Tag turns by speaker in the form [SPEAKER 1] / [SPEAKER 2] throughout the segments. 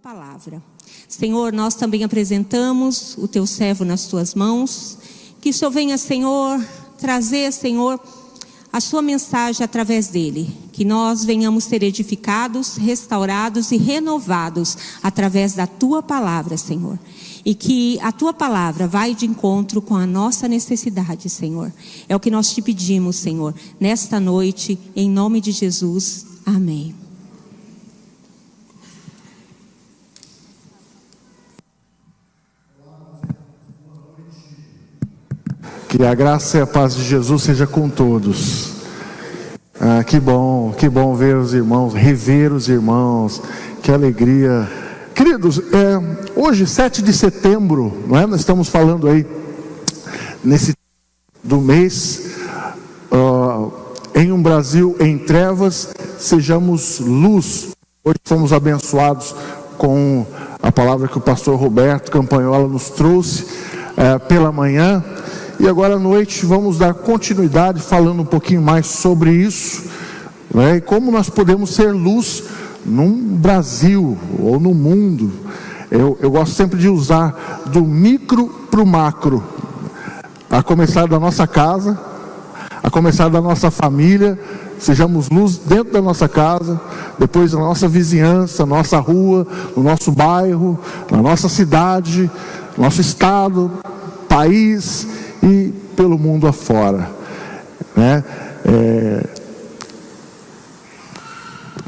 [SPEAKER 1] palavra. Senhor, nós também apresentamos o teu servo nas tuas mãos, que o Senhor venha, Senhor, trazer, Senhor, a sua mensagem através dele, que nós venhamos ser edificados, restaurados e renovados através da tua palavra, Senhor, e que a tua palavra vai de encontro com a nossa necessidade, Senhor. É o que nós te pedimos, Senhor, nesta noite, em nome de Jesus, amém.
[SPEAKER 2] Que a graça e a paz de Jesus seja com todos. Que bom ver os irmãos, rever os irmãos, que alegria. Queridos, hoje 7 de setembro, não é? Nós estamos falando aí, nesse do mês, em um Brasil em trevas, sejamos luz. Hoje fomos abençoados com a palavra que o pastor Roberto Campanhola nos trouxe pela manhã. E agora à noite vamos dar continuidade falando um pouquinho mais sobre isso, né? E como nós podemos ser luz no Brasil ou no mundo. Eu gosto sempre de usar do micro para o macro, a começar da nossa casa, a começar da nossa família. Sejamos luz dentro da nossa casa, depois da nossa vizinhança, nossa rua, no nosso bairro, na nossa cidade, nosso estado, país e pelo mundo afora, né?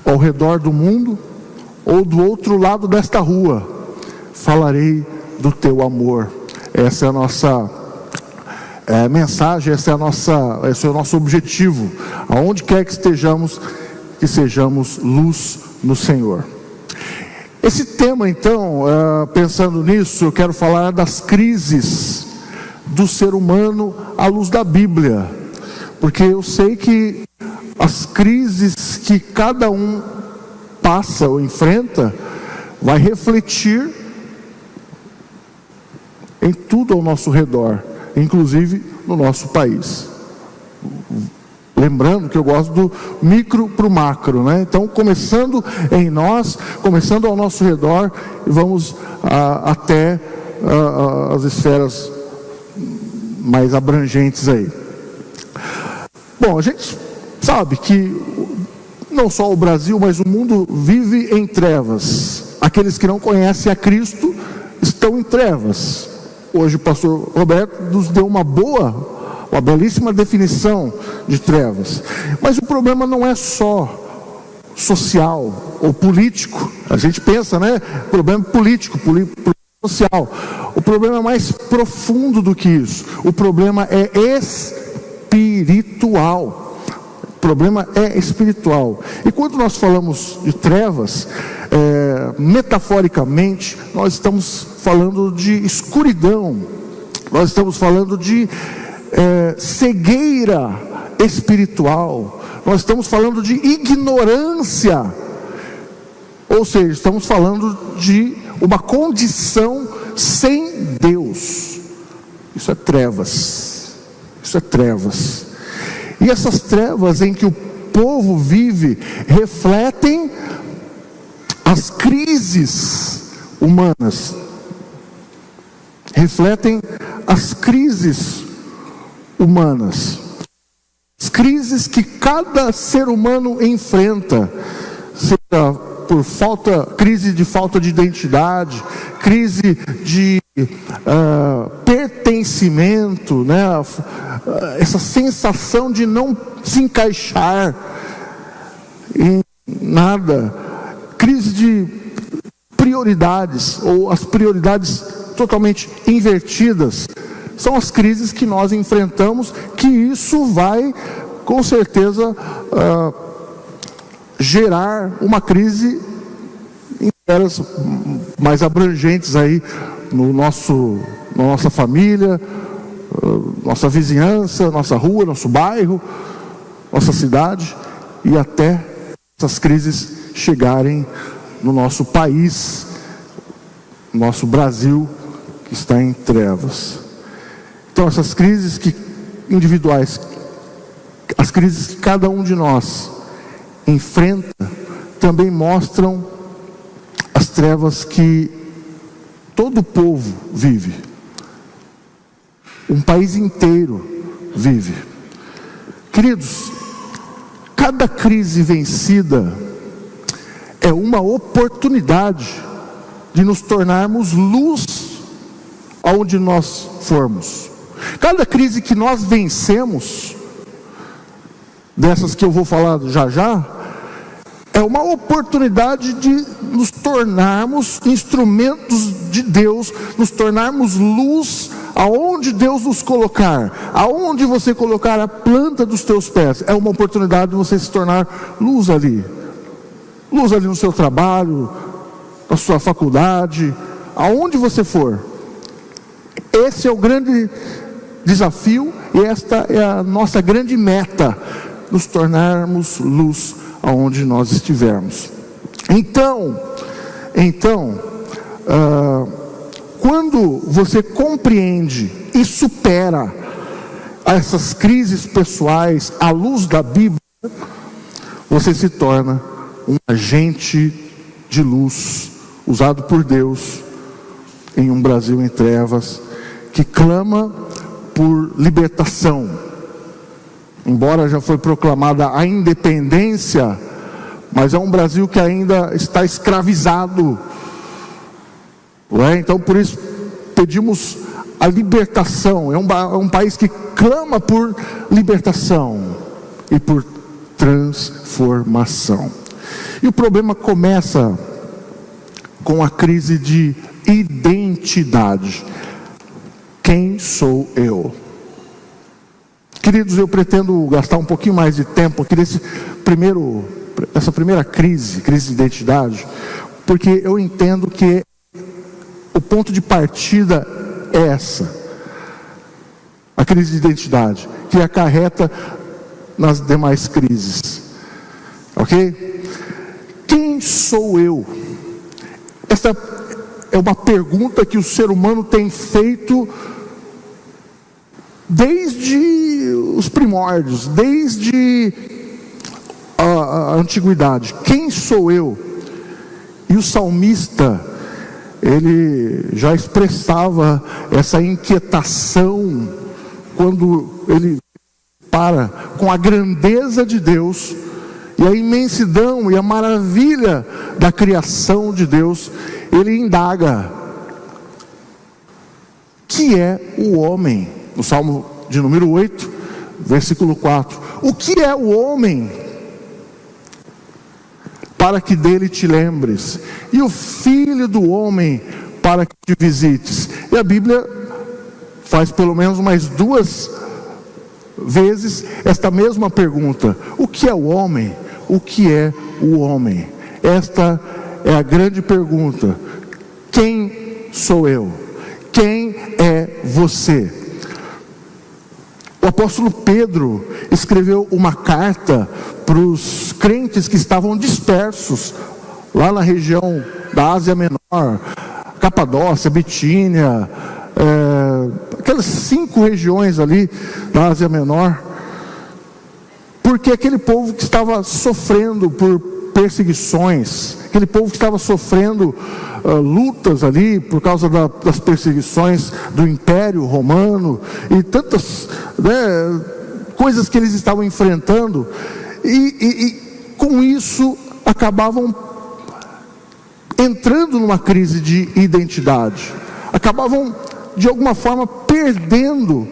[SPEAKER 2] Ao redor do mundo ou do outro lado desta rua, falarei do teu amor. Essa é a nossa mensagem, esse é o nosso objetivo. Aonde quer que estejamos, que sejamos luz no Senhor. Esse tema, então, pensando nisso, eu quero falar das crises do ser humano à luz da Bíblia, porque eu sei que as crises que cada um passa ou enfrenta vai refletir em tudo ao nosso redor, inclusive no nosso país. Lembrando que eu gosto do micro para o macro, né? Então, começando em nós, começando ao nosso redor, e vamos até as esferas mais abrangentes aí. Bom, a gente sabe que não só o Brasil, mas o mundo vive em trevas. Aqueles que não conhecem a Cristo estão em trevas. Hoje o pastor Roberto nos deu uma belíssima definição de trevas. Mas o problema não é só social ou político. A gente pensa, né? Problema político, social. O problema é mais profundo do que isso. O problema é espiritual. O problema é espiritual. E quando nós falamos de trevas, metaforicamente, nós estamos falando de escuridão. Nós estamos falando de cegueira espiritual. Nós estamos falando de ignorância. Ou seja, estamos falando de uma condição sem Deus. Isso é trevas. Isso é trevas. E essas trevas em que o povo vive refletem as crises humanas. Refletem as crises humanas. As crises que cada ser humano enfrenta, seja por crise de falta de identidade, crise de pertencimento, né? Essa sensação de não se encaixar em nada, crise de prioridades, ou as prioridades totalmente invertidas, são as crises que nós enfrentamos, que isso vai, com certeza, gerar uma crise em esferas mais abrangentes aí na nossa família, nossa vizinhança, nossa rua, nosso bairro, nossa cidade, e até essas crises chegarem no nosso país, nosso Brasil, que está em trevas. Então essas crises individuais, as crises que cada um de nós enfrenta, também mostram as trevas que todo o povo vive, um país inteiro vive. Queridos, cada crise vencida é uma oportunidade de nos tornarmos luz aonde nós formos. Cada crise que nós vencemos, dessas que eu vou falar já já, é uma oportunidade de nos tornarmos instrumentos de Deus, nos tornarmos luz aonde Deus nos colocar. Aonde você colocar a planta dos teus pés, é uma oportunidade de você se tornar luz ali. Luz ali no seu trabalho, na sua faculdade, aonde você for. Esse é o grande desafio e esta é a nossa grande meta, nos tornarmos luz aonde nós estivermos. Então, quando você compreende e supera essas crises pessoais à luz da Bíblia, você se torna um agente de luz, usado por Deus em um Brasil em trevas, que clama por libertação. Embora já foi proclamada a independência, mas é um Brasil que ainda está escravizado. Então por isso pedimos a libertação. É um país que clama por libertação e por transformação. E o problema começa com a crise de identidade. Quem sou eu? Queridos, eu pretendo gastar um pouquinho mais de tempo aqui essa primeira crise de identidade, porque eu entendo que o ponto de partida é essa, a crise de identidade, que acarreta nas demais crises, ok? Quem sou eu? Essa é uma pergunta que o ser humano tem feito desde os primórdios, desde a antiguidade. Quem sou eu? E o salmista, ele já expressava essa inquietação quando ele para com a grandeza de Deus e a imensidão e a maravilha da criação de Deus. Ele indaga: que é o homem? No Salmo de número 8, versículo 4. O que é o homem? Para que dele te lembres, e o filho do homem para que te visites. E a Bíblia faz pelo menos mais 2 vezes esta mesma pergunta: o que é o homem? O que é o homem? Esta é a grande pergunta. Quem sou eu? Quem é você? O apóstolo Pedro escreveu uma carta para os crentes que estavam dispersos lá na região da Ásia Menor, Capadócia, Bitínia, aquelas 5 regiões ali da Ásia Menor, porque aquele povo que estava sofrendo por perseguições, aquele povo que estava sofrendo lutas ali por causa das perseguições do Império Romano e tantas coisas que eles estavam enfrentando, e com isso acabavam entrando numa crise de identidade, acabavam de alguma forma perdendo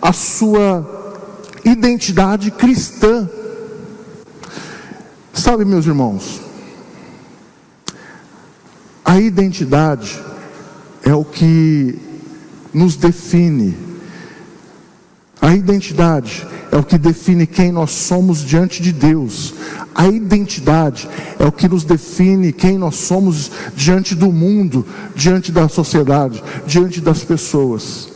[SPEAKER 2] a sua identidade cristã. Sabe, meus irmãos, a identidade é o que nos define. A identidade é o que define quem nós somos diante de Deus. A identidade é o que nos define quem nós somos diante do mundo, diante da sociedade, diante das pessoas.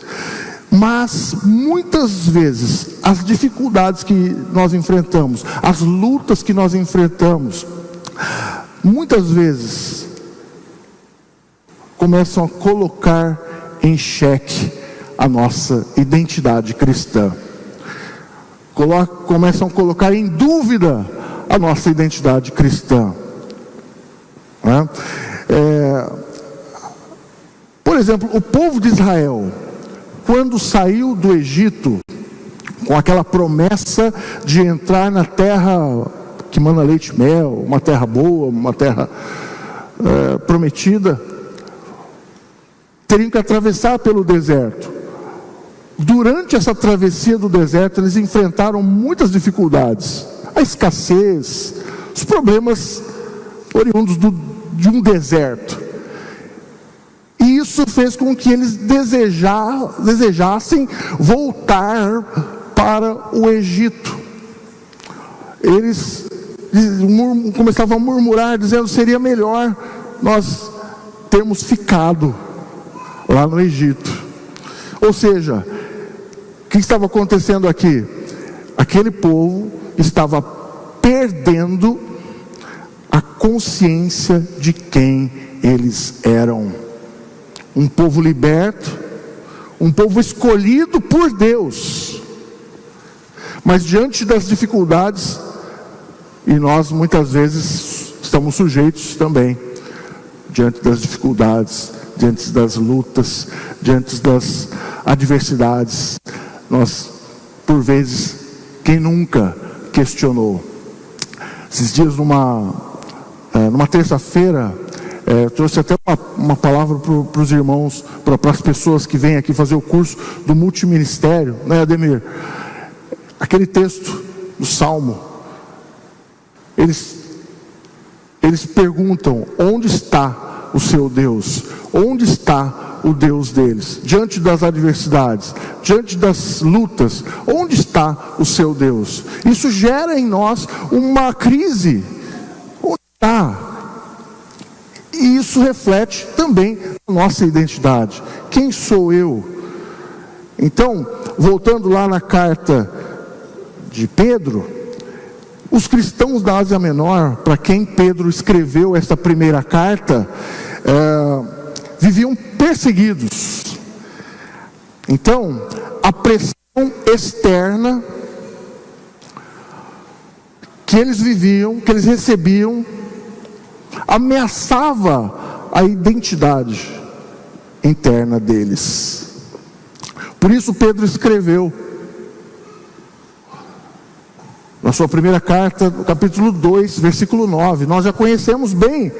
[SPEAKER 2] Mas muitas vezes as dificuldades que nós enfrentamos, as lutas que nós enfrentamos, muitas vezes começam a colocar em xeque a nossa identidade cristã. Começam a colocar em dúvida a nossa identidade cristã. exemplo, o povo de Israel, quando saiu do Egito, com aquela promessa de entrar na terra que mana leite e mel, uma terra boa, uma terra prometida, teriam que atravessar pelo deserto. Durante essa travessia do deserto, eles enfrentaram muitas dificuldades, a escassez, os problemas oriundos de um deserto. E isso fez com que eles desejassem voltar para o Egito. Eles começavam a murmurar, dizendo: seria melhor nós termos ficado lá no Egito. Ou seja, o que estava acontecendo aqui? Aquele povo estava perdendo a consciência de quem eles eram. Um povo liberto, um povo escolhido por Deus. Mas diante das dificuldades, e nós muitas vezes estamos sujeitos também, diante das dificuldades, diante das lutas, diante das adversidades, nós, por vezes, quem nunca questionou? Esses dias, numa terça-feira, trouxe até uma palavra para os irmãos, para as pessoas que vêm aqui fazer o curso do multiministério, né, Ademir? Aquele texto do Salmo, eles perguntam: onde está o seu Deus? Onde está o Deus deles? Diante das adversidades, diante das lutas, onde está o seu Deus? Isso gera em nós uma crise. Onde está? E isso reflete também a nossa identidade. Quem sou eu? Então, voltando lá na carta de Pedro, os cristãos da Ásia Menor, para quem Pedro escreveu esta primeira carta, viviam perseguidos. Então, a pressão externa que eles viviam, que eles recebiam, ameaçava a identidade interna deles. Por isso Pedro escreveu na sua primeira carta, no capítulo 2, versículo 9. Nós já conhecemos bem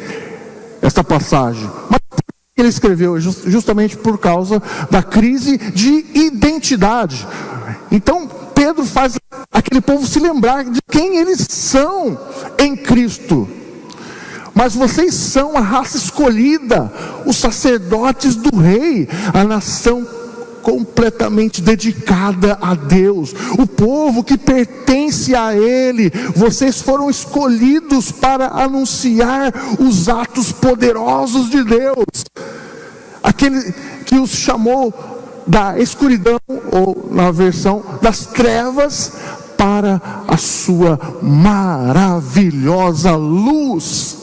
[SPEAKER 2] esta passagem. Mas ele escreveu justamente por causa da crise de identidade. Então Pedro faz aquele povo se lembrar de quem eles são em Cristo. Mas vocês são a raça escolhida, os sacerdotes do rei, a nação completamente dedicada a Deus, o povo que pertence a Ele. Vocês foram escolhidos para anunciar os atos poderosos de Deus, aquele que os chamou da escuridão, ou na versão das trevas, para a sua maravilhosa luz.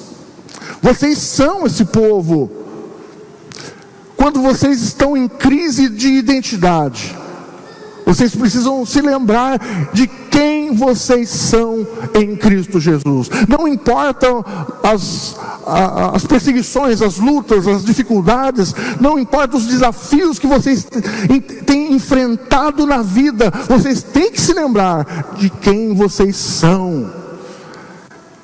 [SPEAKER 2] Vocês são esse povo. Quando vocês estão em crise de identidade, vocês precisam se lembrar de quem vocês são em Cristo Jesus. Não importam as perseguições, as lutas, as dificuldades, não importam os desafios que vocês têm enfrentado na vida, vocês têm que se lembrar de quem vocês são.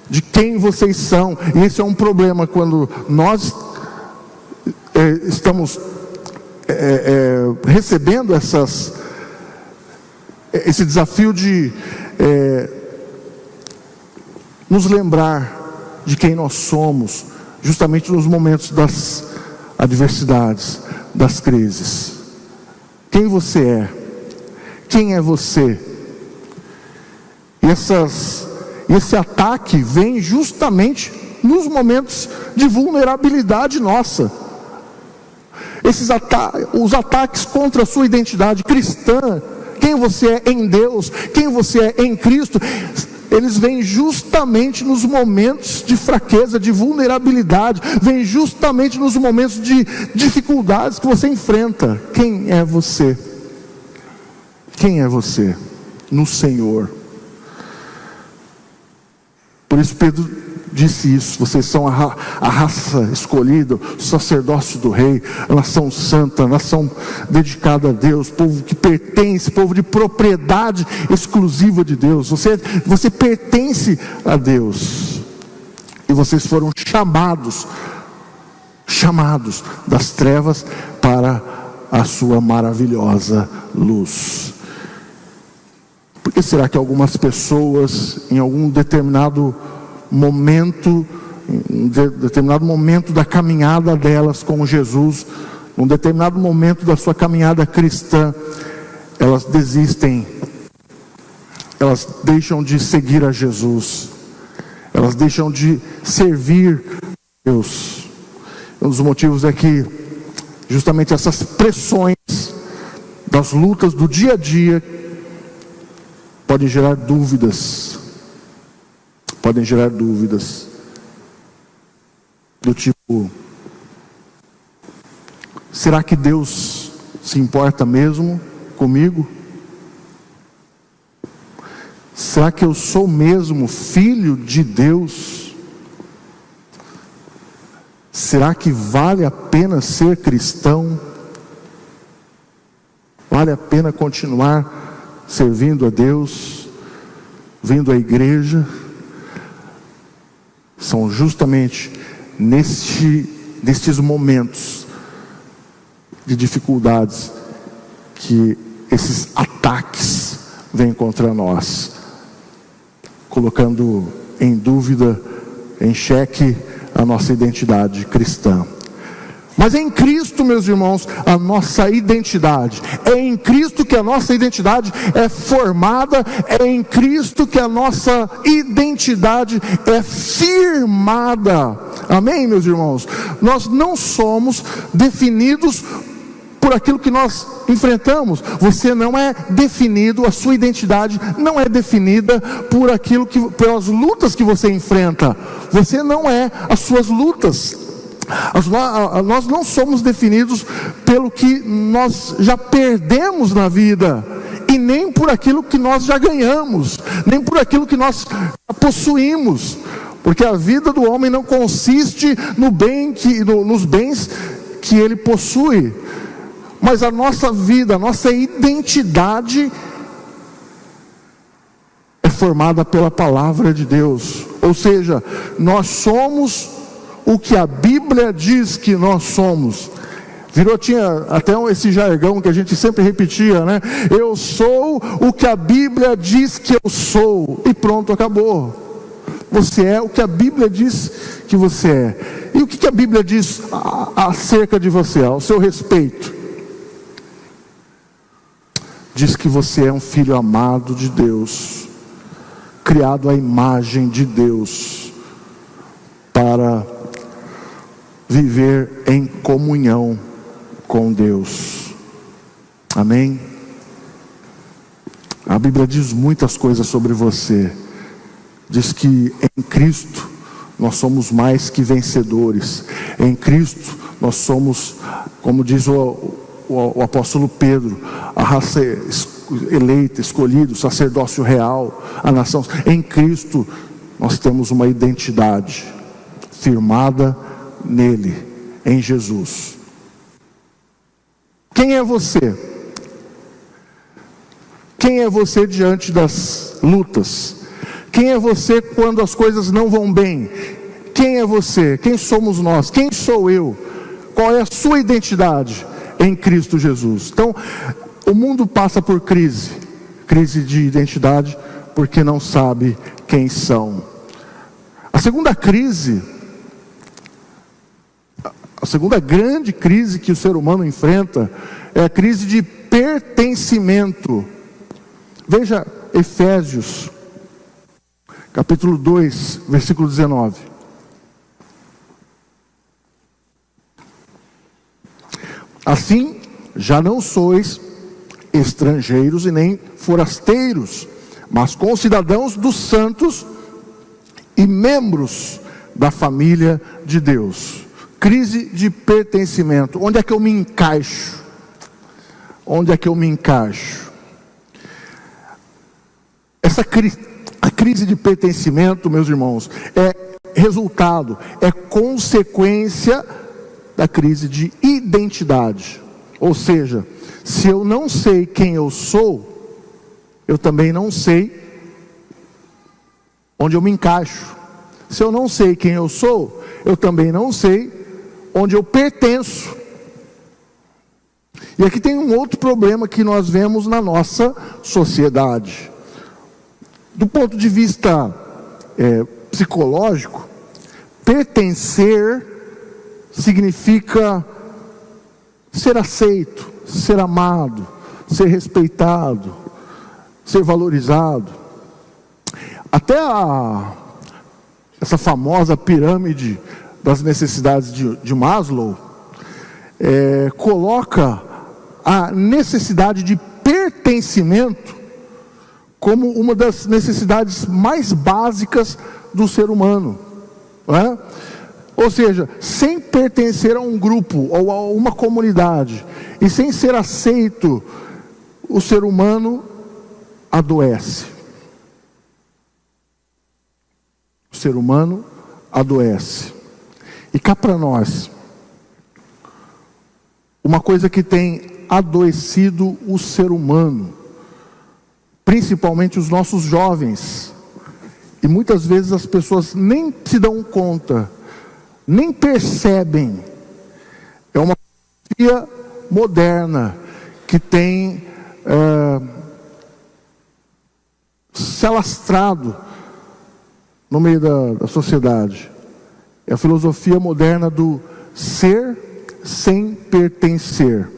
[SPEAKER 2] De quem vocês são. E esse é um problema quando nós estamos recebendo esse desafio de nos lembrar de quem nós somos, justamente nos momentos das adversidades, das crises. Quem você é? Quem é você? E esse ataque vem justamente nos momentos de vulnerabilidade nossa. Os ataques contra a sua identidade cristã, quem você é em Deus, quem você é em Cristo, eles vêm justamente nos momentos de fraqueza, de vulnerabilidade, vêm justamente nos momentos de dificuldades que você enfrenta. Quem é você? Quem é você? No Senhor. Por isso Pedro disse isso: vocês são a raça escolhida, o sacerdócio do rei, a nação santa, a nação dedicada a Deus, povo que pertence, povo de propriedade exclusiva de Deus. Você pertence a Deus, e vocês foram chamados das trevas para a sua maravilhosa luz. Por que será que algumas pessoas, em algum determinado momento da caminhada delas com Jesus, num determinado momento da sua caminhada cristã, elas desistem, elas deixam de seguir a Jesus, elas deixam de servir a Deus? Um dos motivos é que justamente essas pressões das lutas do dia a dia podem gerar dúvidas do tipo: será que Deus se importa mesmo comigo? Será que eu sou mesmo filho de Deus? Será que vale a pena ser cristão? Vale a pena continuar servindo a Deus, vindo à igreja? São justamente nestes momentos de dificuldades que esses ataques vêm contra nós, colocando em dúvida, em xeque, a nossa identidade cristã. Mas é em Cristo, meus irmãos, a nossa identidade. É em Cristo que a nossa identidade é formada. É em Cristo que a nossa identidade é firmada. Amém, meus irmãos? Nós não somos definidos por aquilo que nós enfrentamos. Você não é definido, a sua identidade não é definida pelas lutas que você enfrenta. Você não é as suas lutas. Nós não somos definidos pelo que nós já perdemos na vida, e nem por aquilo que nós já ganhamos, nem por aquilo que nós possuímos, porque a vida do homem não consiste nos bens que ele possui, mas a nossa vida, a nossa identidade é formada pela palavra de Deus. Ou seja, nós somos o que a Bíblia diz que nós somos. Tinha até esse jargão que a gente sempre repetia, né? Eu sou o que a Bíblia diz que eu sou. E pronto, acabou. Você é o que a Bíblia diz que você é. E o que a Bíblia diz acerca de você, ao seu respeito? Diz que você é um filho amado de Deus, criado à imagem de Deus, para viver em comunhão com Deus. Amém? A Bíblia diz muitas coisas sobre você. Diz que em Cristo nós somos mais que vencedores. Em Cristo nós somos, como diz o apóstolo Pedro, a raça eleita, escolhida, o sacerdócio real, a nação. Em Cristo nós temos uma identidade firmada nele, em Jesus. Quem é você? Quem é você diante das lutas? Quem é você quando as coisas não vão bem? Quem é você? Quem somos nós? Quem sou eu? Qual é a sua identidade em Cristo Jesus? Então, o mundo passa por crise de identidade, porque não sabe quem são. A segunda grande crise que o ser humano enfrenta é a crise de pertencimento. Veja Efésios, capítulo 2, versículo 19. Assim, já não sois estrangeiros e nem forasteiros, mas concidadãos dos santos e membros da família de Deus. Crise de pertencimento. Onde é que eu me encaixo? Onde é que eu me encaixo? A crise de pertencimento, meus irmãos, é resultado, é consequência da crise de identidade. Ou seja, se eu não sei quem eu sou, eu também não sei onde eu me encaixo. Se eu não sei quem eu sou, eu também não sei onde eu pertenço. E aqui tem um outro problema que nós vemos na nossa sociedade. Do ponto de vista psicológico, pertencer significa ser aceito, ser amado, ser respeitado, ser valorizado. Até essa famosa pirâmide das necessidades de Maslow coloca a necessidade de pertencimento como uma das necessidades mais básicas do ser humano, não é? Ou seja, sem pertencer a um grupo ou a uma comunidade e sem ser aceito, o ser humano adoece. O ser humano adoece. E cá para nós, uma coisa que tem adoecido o ser humano, principalmente os nossos jovens, e muitas vezes as pessoas nem se dão conta, nem percebem, é uma filosofia moderna que tem se alastrado no meio da sociedade. É a filosofia moderna do ser sem pertencer.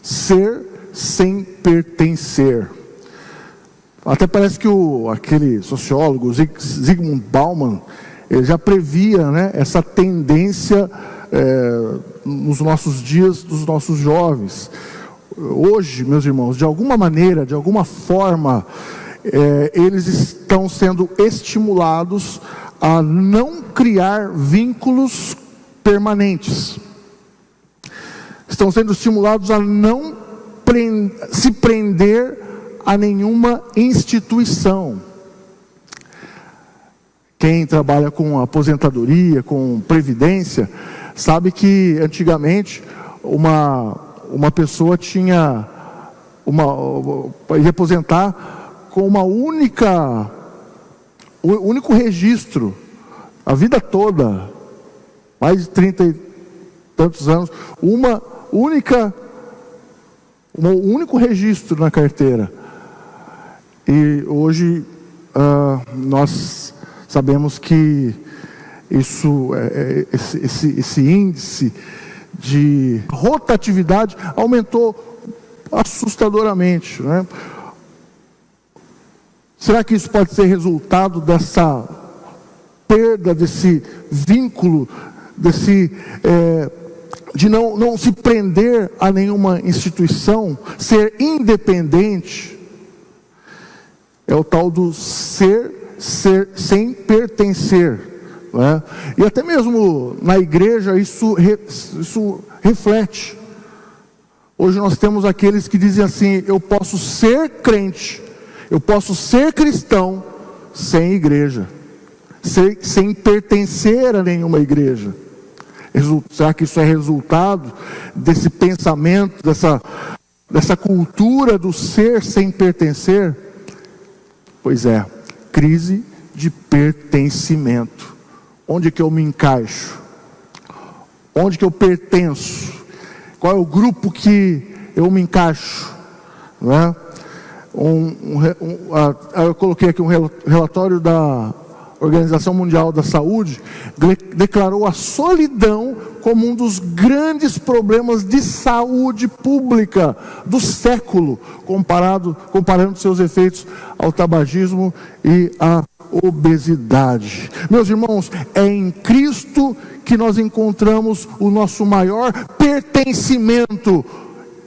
[SPEAKER 2] Ser sem pertencer. Até parece que aquele sociólogo Zygmunt Bauman, ele já previa, né, essa tendência nos nossos dias, dos nossos jovens. Hoje, meus irmãos, de alguma maneira, de alguma forma, eles estão sendo estimulados a não criar vínculos permanentes. Estão sendo estimulados a não se prender a nenhuma instituição. Quem trabalha com aposentadoria, com previdência, sabe que antigamente uma pessoa ia aposentar com o único registro, a vida toda, mais de 30 e tantos anos, um único registro na carteira. E hoje nós sabemos que esse índice de rotatividade aumentou assustadoramente, né? Será que isso pode ser resultado dessa perda, desse vínculo, de não se prender a nenhuma instituição, ser independente? É o tal do ser sem pertencer, né? E até mesmo na igreja isso reflete. Hoje nós temos aqueles que dizem assim: eu posso ser crente, eu posso ser cristão sem igreja, sem pertencer a nenhuma igreja. Será que isso é resultado desse pensamento, dessa cultura do ser sem pertencer? Pois é, crise de pertencimento. Onde que eu me encaixo? Onde que eu pertenço? Qual é o grupo que eu me encaixo? Não é? Eu coloquei aqui um relatório da Organização Mundial da Saúde, declarou a solidão como um dos grandes problemas de saúde pública do século, comparando seus efeitos ao tabagismo e à obesidade. Meus irmãos, é em Cristo que nós encontramos o nosso maior pertencimento.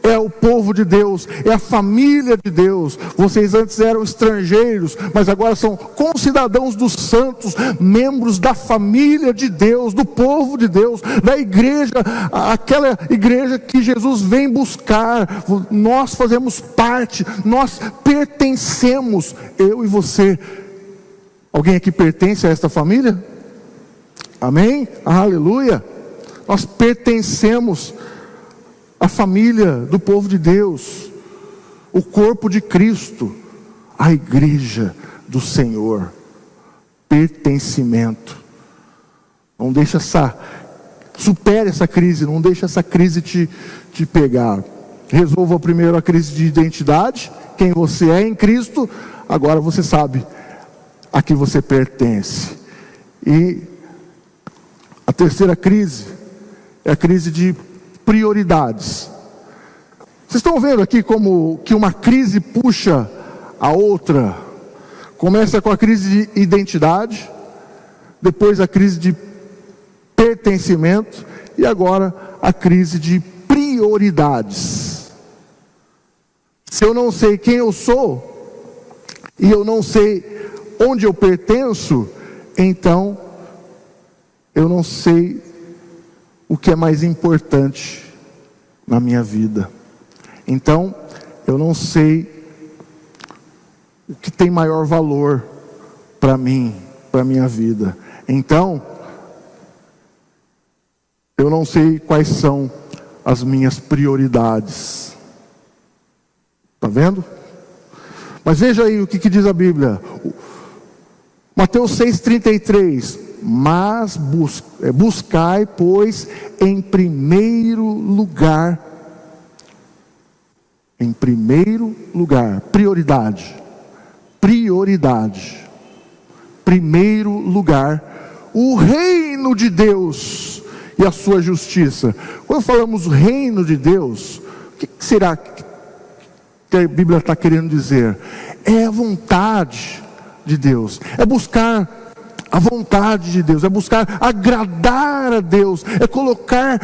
[SPEAKER 2] É o povo de Deus, é a família de Deus. Vocês antes eram estrangeiros, mas agora são concidadãos dos santos, membros da família de Deus, do povo de Deus, da igreja, aquela igreja que Jesus vem buscar. Nós fazemos parte, nós pertencemos, eu e você. Alguém aqui pertence a esta família? Amém? Aleluia! Nós pertencemos à família do povo de Deus, o corpo de Cristo, a igreja do Senhor. Pertencimento. Não deixa supere essa crise, não deixa essa crise te pegar. Resolva primeiro a crise de identidade, quem você é em Cristo. Agora você sabe a que você pertence. E a terceira crise é a crise de prioridades. Vocês estão vendo aqui como que uma crise puxa a outra? Começa com a crise de identidade, depois a crise de pertencimento e agora a crise de prioridades. Se eu não sei quem eu sou e eu não sei onde eu pertenço, então eu não sei o que é mais importante na minha vida. Então eu não sei o que tem maior valor para mim, para a minha vida. Então eu não sei quais são as minhas prioridades. Está vendo? Mas veja aí o que diz a Bíblia. Mateus 6,33. Mas buscai, pois, em primeiro lugar, prioridade, primeiro lugar, o reino de Deus e a sua justiça. Quando falamos reino de Deus, o que será que a Bíblia está querendo dizer? É a vontade de Deus, é buscar a vontade de Deus, é buscar agradar a Deus, é colocar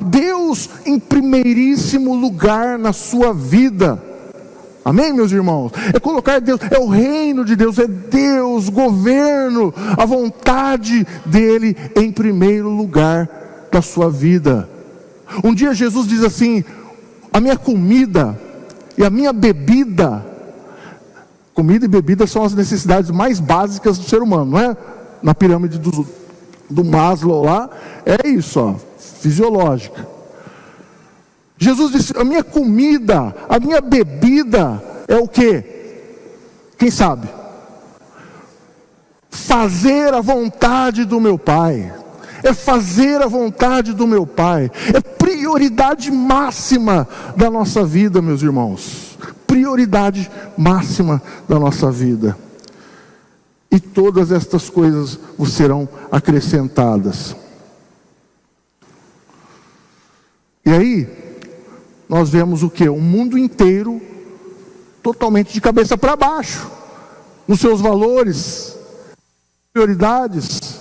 [SPEAKER 2] Deus em primeiríssimo lugar na sua vida. Amém, meus irmãos? É colocar Deus, é o reino de Deus, é Deus, governo, a vontade dele em primeiro lugar da sua vida. Um dia Jesus diz assim: a minha comida e a minha bebida. Comida e bebida são as necessidades mais básicas do ser humano, não é? Na pirâmide do Maslow lá, é isso, ó, fisiológica. Jesus disse: a minha comida, a minha bebida é o quê? Quem sabe? Fazer a vontade do meu Pai. É fazer a vontade do meu Pai. É prioridade máxima da nossa vida, meus irmãos. Prioridade máxima da nossa vida. E todas estas coisas vos serão acrescentadas. E aí nós vemos o que? O mundo inteiro totalmente de cabeça para baixo, nos seus valores, prioridades.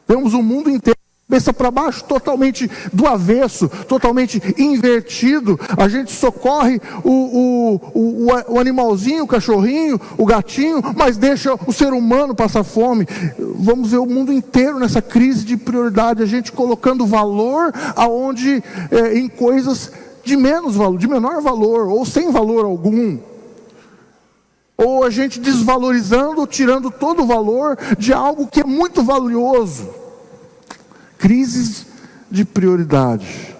[SPEAKER 2] Vemos o mundo inteiro de cabeça para baixo, totalmente do avesso, totalmente invertido. A gente socorre o animalzinho, o cachorrinho, o gatinho, mas deixa o ser humano passar fome. Vamos ver o mundo inteiro nessa crise de prioridade, a gente colocando valor aonde em coisas de menos valor, de menor valor, ou sem valor algum. Ou a gente desvalorizando, tirando todo o valor de algo que é muito valioso. Crises de prioridade.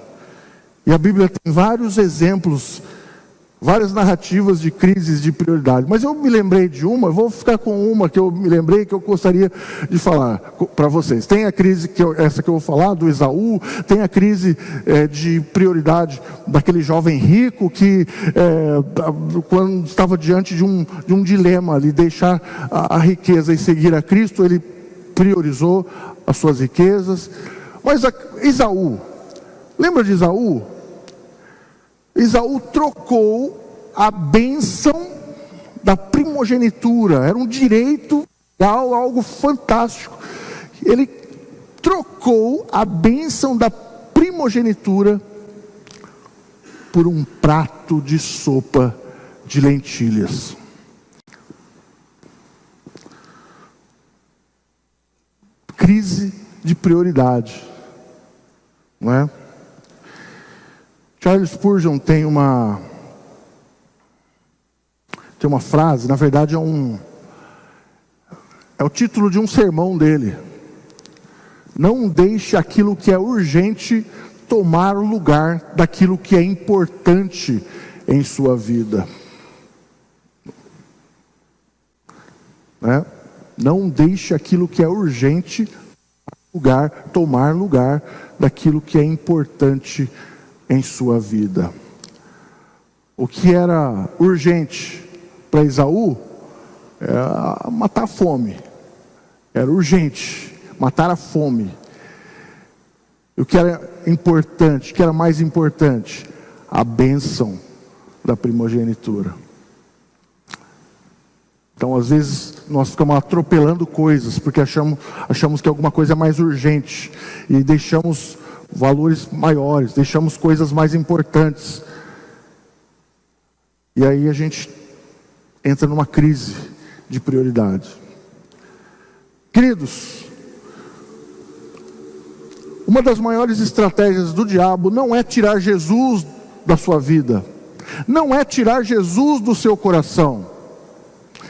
[SPEAKER 2] E a Bíblia tem vários exemplos, várias narrativas de crises de prioridade. Mas eu me lembrei de uma, eu vou ficar com uma que eu me lembrei, que eu gostaria de falar para vocês. Tem a crise, essa que eu vou falar, do Esaú. Tem a crise de prioridade daquele jovem rico que quando estava diante de um dilema ali, deixar a riqueza e seguir a Cristo, ele priorizou as suas riquezas. Mas Esaú, lembra de Esaú? Esaú trocou a bênção da primogenitura, era um direito legal, algo fantástico. Ele trocou a bênção da primogenitura por um prato de sopa de lentilhas. Crise de prioridade, não é? Charles Spurgeon tem uma frase, na verdade é o título de um sermão dele. Não deixe aquilo que é urgente tomar o lugar daquilo que é importante em sua vida. Não deixe aquilo que é urgente tomar lugar daquilo que é importante em sua vida. O que era urgente para Esaú era matar a fome. Era urgente matar a fome. E o que era importante, o que era mais importante? A bênção da primogenitura. Então, às vezes, nós ficamos atropelando coisas, porque achamos que alguma coisa é mais urgente, e deixamos valores maiores, deixamos coisas mais importantes. E aí a gente entra numa crise de prioridade. Queridos, uma das maiores estratégias do diabo não é tirar Jesus da sua vida, não é tirar Jesus do seu coração,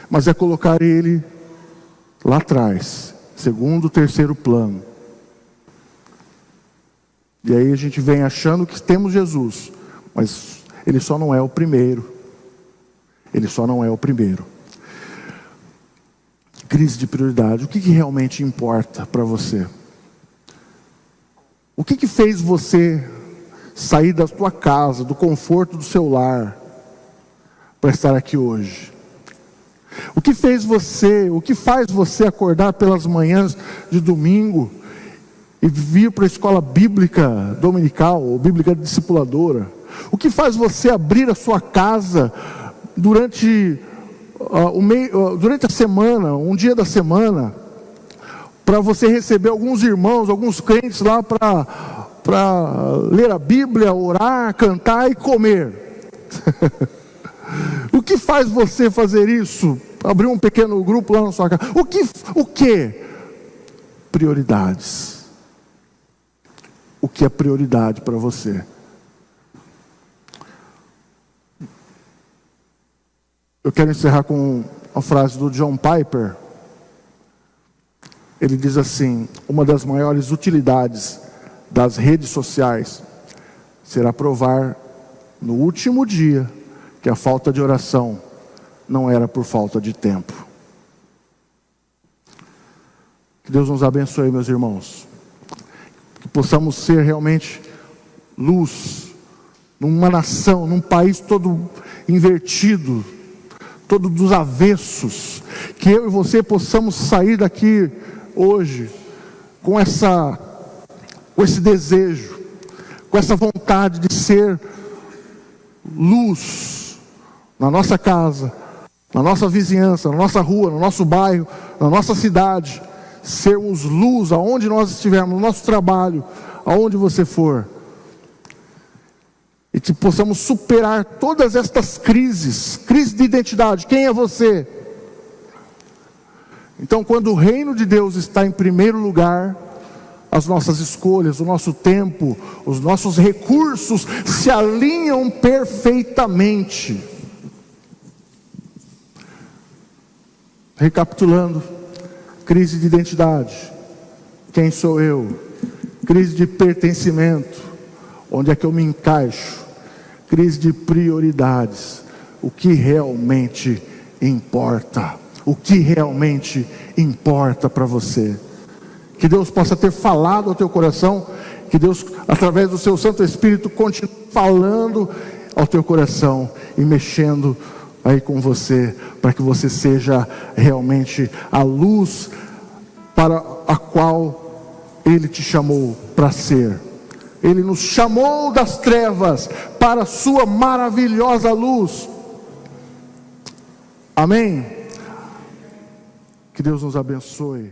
[SPEAKER 2] mas é colocar ele lá atrás, segundo, terceiro plano. E aí a gente vem achando que temos Jesus, mas ele só não é o primeiro. Ele só não é o primeiro. Crise de prioridade. O que realmente importa para você? O que fez você sair da sua casa, do conforto do seu lar, para estar aqui hoje? O que faz você acordar pelas manhãs de domingo e vir para a escola bíblica dominical, ou bíblica discipuladora? O que faz você abrir a sua casa durante a semana, um dia da semana, para você receber alguns irmãos, alguns crentes lá para ler a Bíblia, orar, cantar e comer? O que faz você fazer isso? Abrir um pequeno grupo lá na sua casa. O que? Prioridades. O que é prioridade para você? Eu quero encerrar com a frase do John Piper. Ele diz assim: uma das maiores utilidades das redes sociais será provar no último dia que a falta de oração não era por falta de tempo. Que Deus nos abençoe, meus irmãos. Que possamos ser realmente luz numa nação, num país todo invertido, todo dos avessos. Que eu e você possamos sair daqui hoje com esse desejo, com essa vontade de ser luz na nossa casa, na nossa vizinhança, na nossa rua, no nosso bairro, na nossa cidade. Sermos luz aonde nós estivermos, no nosso trabalho, aonde você for. E que possamos superar todas estas crises de identidade. Quem é você? Então, quando o reino de Deus está em primeiro lugar, as nossas escolhas, o nosso tempo, os nossos recursos se alinham perfeitamente. Recapitulando: crise de identidade. Quem sou eu? Crise de pertencimento. Onde é que eu me encaixo? Crise de prioridades. O que realmente importa? O que realmente importa para você? Que Deus possa ter falado ao teu coração. Que Deus, através do seu Santo Espírito, continue falando ao teu coração e mexendo aí com você, para que você seja realmente a luz para a qual Ele te chamou para ser. Ele nos chamou das trevas para a sua maravilhosa luz. Amém? Que Deus nos abençoe.